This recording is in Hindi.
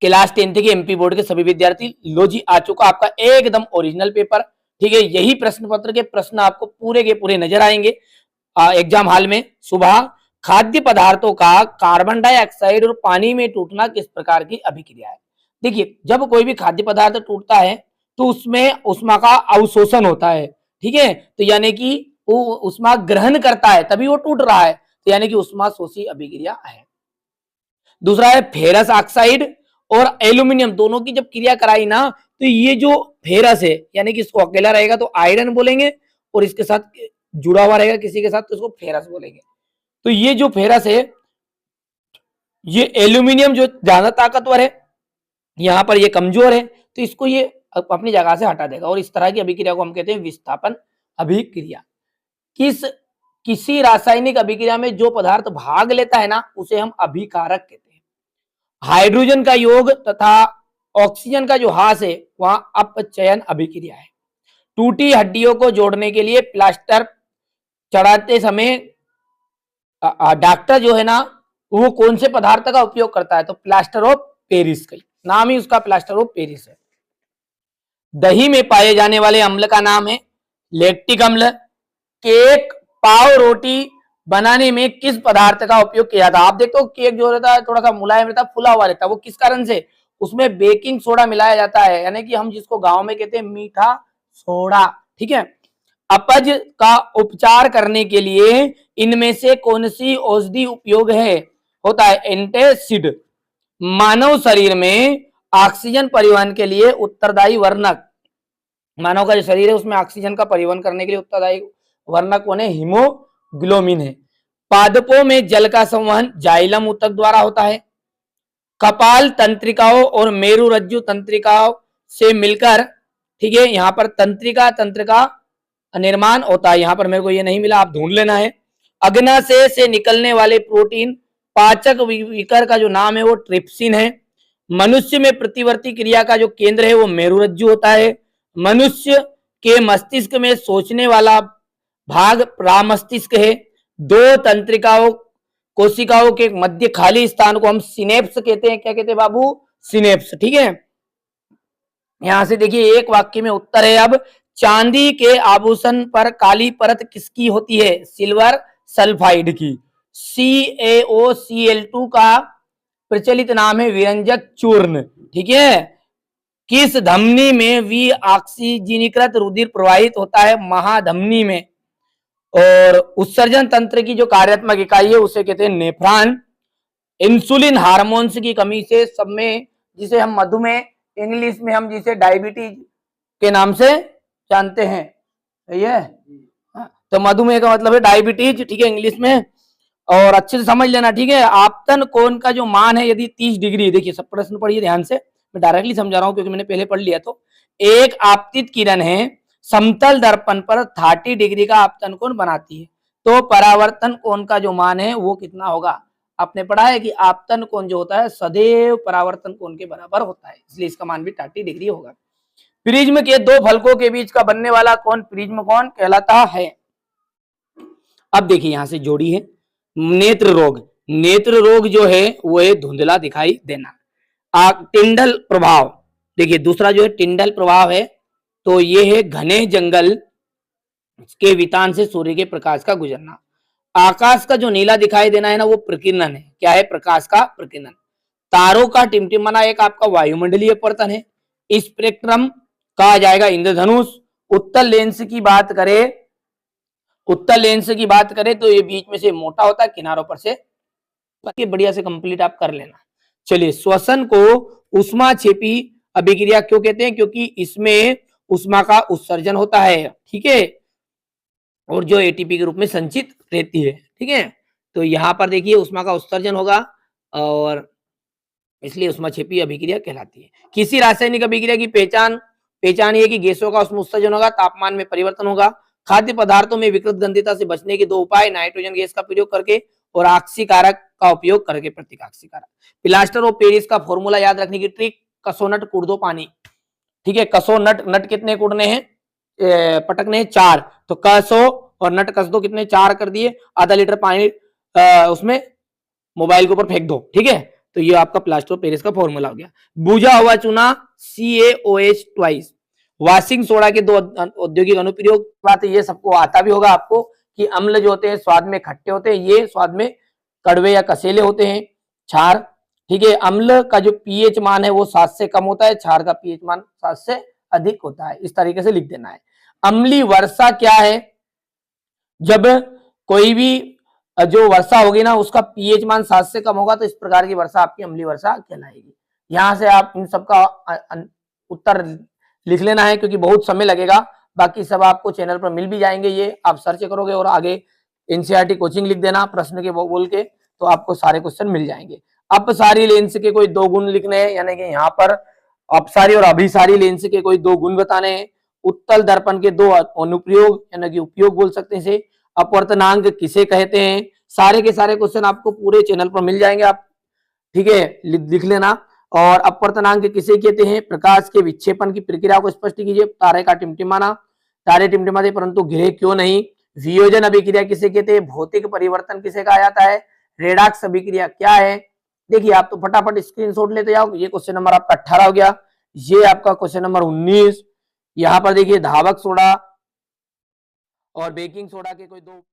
क्लास 10th के एमपी बोर्ड के सभी विद्यार्थी, लो जी आ चुका आपका एकदम ओरिजिनल पेपर। ठीक है, यही प्रश्न पत्र के प्रश्न आपको पूरे के पूरे नजर आएंगे एग्जाम हॉल में। सुबह खाद्य पदार्थों का कार्बन डाइऑक्साइड और पानी में टूटना किस प्रकार की अभिक्रिया है। देखिए, जब कोई भी खाद्य पदार्थ टूटता है तो उसमें उष्मा का अवशोषण होता है। ठीक है, तो यानी कि वो उष्मा ग्रहण करता है तभी वो टूट रहा है, तो यानी कि उष्मा शोषी अभिक्रिया है। दूसरा है फेरस ऑक्साइड और एल्यूमिनियम दोनों की जब क्रिया कराई ना, तो ये जो फेरस है यानी कि इसको अकेला रहेगा तो आयरन बोलेंगे, और इसके साथ जुड़ा हुआ रहेगा किसी के साथ तो इसको फेरस बोलेंगे। तो ये जो फेरस है, ये एल्यूमिनियम जो ज्यादा ताकतवर है, यहां पर ये कमजोर है, तो इसको ये अपनी जगह से हटा देगा, और इस तरह की अभिक्रिया को हम कहते हैं विस्थापन अभिक्रिया। किसी रासायनिक अभिक्रिया में जो पदार्थ भाग लेता है ना, उसे हम अभिकारक कहते हैं। हाइड्रोजन का योग तथा ऑक्सीजन का जो ह्रास है वहां अपचयन अभिक्रिया है। टूटी हड्डियों को जोड़ने के लिए प्लास्टर चढ़ाते समय डॉक्टर जो है ना, वो कौन से पदार्थ का उपयोग करता है, तो प्लास्टर ऑफ पेरिस का, नाम ही उसका प्लास्टर ऑफ पेरिस है। दही में पाए जाने वाले अम्ल का नाम है लैक्टिक अम्ल। केक, पाव, रोटी बनाने में किस पदार्थ का उपयोग किया जाता है। आप देखते हो केक जो रहता है थोड़ा सा मुलायम रहता है, फुला हुआ रहता है, वो किस कारण से, उसमें बेकिंग सोडा मिलाया जाता है, यानी कि हम जिसको गांव में कहते हैं मीठा सोडा। ठीक है, अपच का उपचार करने के लिए इनमें से कौन सी औषधि उपयोग है, होता है एंटासिड। मानव शरीर में ऑक्सीजन परिवहन के लिए उत्तरदायी वर्णक, मानव का जो शरीर है उसमें ऑक्सीजन का परिवहन करने के लिए उत्तरदायी वर्णक कौन है, हीमोग्लोबिन है। पादपों में जल का संवहन जाइलम ऊतक द्वारा होता है। कपाल तंत्रिकाओं और मेरुरज्जु तंत्रिकाओं से मिलकर, ठीक है, यहाँ पर तंत्र का निर्माण होता है, यहाँ पर मेरे को ये नहीं मिला, आप ढूंढ लेना है। अग्नाशय से निकलने वाले प्रोटीन पाचक विकर का जो नाम है वो ट्रिप्सिन है। मनुष्य में प्रतिवर्ती क्रिया का जो केंद्र है वो मेरुरज्जु होता है। मनुष्य के मस्तिष्क में सोचने वाला भाग प्रामस्तिष्क है। दो तंत्रिकाओं कोशिकाओं के मध्य खाली स्थान को हम सिनेप्स कहते हैं। क्या कहते हैं बाबू, सिनेप्स। ठीक है, यहां से देखिए एक वाक्य में उत्तर है। अब चांदी के आभूषण पर काली परत किसकी होती है, सिल्वर सल्फाइड की। CaOCl2 का प्रचलित नाम है विरंजक चूर्ण। ठीक है, किस धमनी में विऑक्सीजनीकृत रुधिर प्रवाहित होता है, महाधमनी में। और उत्सर्जन तंत्र की जो कार्यात्मक इकाई है उसे कहते हैं नेफ्रॉन। इंसुलिन हार्मोन्स की कमी से सब में, जिसे हम मधुमेह, इंग्लिश में हम जिसे डायबिटीज के नाम से जानते हैं, सही है, तो मधुमेह का मतलब है डायबिटीज। ठीक है, इंग्लिश में, और अच्छे से समझ लेना। ठीक है, आपतन कोण का जो मान है यदि 30 डिग्री, देखिए सब प्रश्न पढ़िए ध्यान से, मैं डायरेक्टली समझा रहा हूं क्योंकि मैंने पहले पढ़ लिया। तो एक आपतित किरण है समतल दर्पण पर 30 डिग्री का आपतन कोण बनाती है, तो परावर्तन कोण का जो मान है वो कितना होगा। आपने पढ़ा है कि आपतन कोण जो होता है सदैव परावर्तन कोण के बराबर होता है, इसलिए इसका मान भी 30 डिग्री होगा। प्रिज्म के दो फलकों के बीच का बनने वाला कोण प्रिज्म कोण कहलाता है। अब देखिए यहां से जोड़ी है नेत्र रोग। नेत्र रोग जो है वो है धुंधला दिखाई देना। टिंडल प्रभाव, देखिए दूसरा जो है टिंडल प्रभाव है, तो ये है घने जंगल के वितान से सूर्य के प्रकाश का गुजरना। आकाश का जो नीला दिखाई देना है ना वो प्रकीर्णन है। क्या है, प्रकाश का प्रकीर्णन। तारों का टिमटिमाना एक आपका वायुमंडलीय अपवर्तन है। स्पेक्ट्रम कहा जाएगा इंद्रधनुष। उत्तल लेंस की बात करें तो ये बीच में से मोटा होता है, किनारों पर से बढ़िया से कंप्लीट आप कर लेना। चलिए, श्वसन को ऊष्माक्षेपी अभिक्रिया क्यों कहते हैं, क्योंकि इसमें ऊष्मा का उत्सर्जन होता है। ठीक है, और जो एटीपी के रूप में संचित रहती है। ठीक है, तो यहाँ पर देखिए ऊष्मा का उत्सर्जन होगा और इसलिए ऊष्माक्षेपी अभिक्रिया कहलाती है। किसी रासायनिक अभिक्रिया की पहचान ये कि गैसों का उसमें उत्सर्जन होगा, तापमान में परिवर्तन होगा। खाद्य पदार्थों में विकृत गंधिता से बचने के दो उपाय, नाइट्रोजन गैस का प्रयोग करके और ऑक्सीकारक का उपयोग करके, प्रतिऑक्सीकारक। प्लास्टर ऑफ पेरिस का फॉर्मूला याद रखने की ट्रिक, कसोनट कूट दो पानी। ठीक है, कसो नट कितने कूटने हैं, पटकने हैं 4, तो कसो और नट कस दो, कितने 4 कर दिए, आधा लीटर पानी उसमें मोबाइल के ऊपर फेंक दो। ठीक है, तो ये आपका प्लास्टर ऑफ पेरिस का फॉर्मूला हो गया। बुझा हुआ चूना CaOH ट्वाइस, वाशिंग सोडा के दो औद्योगिक अनुप्रयोग। बात ये सबको आता भी होगा आपको कि अम्ल जो होते हैं स्वाद में खट्टे होते हैं, ये स्वाद में कड़वे या कसेले होते हैं। क्षार, ठीक है, अम्ल का जो पीएच मान है वो 7 से कम होता है, क्षार का पीएच मान 7 से अधिक होता है। इस तरीके से लिख देना है। अम्ली वर्षा क्या है? जब कोई भी जो वर्षा होगी ना उसका पीएच मान 7 से कम होगा तो इस प्रकार की वर्षा आपकी अम्लीय वर्षा कहलाएगी। यहां से आप इन सबका उत्तर लिख लेना है क्योंकि बहुत समय लगेगा। बाकी सब आपको चैनल पर मिल भी जाएंगे, ये आप सर्च करोगे और आगे एनसीईआरटी कोचिंग लिख देना प्रश्न के बोल के, तो आपको सारे क्वेश्चन मिल जाएंगे। अपसारी लेंस के कोई 2 गुण लिखने हैं, यानी कि यहाँ पर अपसारी और अभिसारी लेंस के कोई 2 गुण बताने हैं। उत्तल दर्पण के 2 अनुप्रयोग यानी कि उपयोग बोल सकते हैं इसे। अपवर्तनांक किसे कहते हैं? सारे के सारे क्वेश्चन आपको पूरे चैनल पर मिल जाएंगे, आप ठीक है लिख लेना। और अपवर्तनांक किसे कहते हैं? प्रकाश के विक्षेपण की प्रक्रिया को स्पष्ट कीजिए। तारे का टिमटिमाना, तारे टिमटिमाते परंतु गिरे क्यों नहीं? वियोजन अभिक्रिया किसे कहते हैं? भौतिक परिवर्तन किसे कहा जाता है? रेडॉक्स अभिक्रिया क्या है? देखिए आप तो फटाफट स्क्रीनशॉट लेते जाओ। ये क्वेश्चन नंबर आपका 18 हो गया। ये आपका क्वेश्चन नंबर 19। यहाँ पर देखिए धावक सोडा और बेकिंग सोडा के कोई 2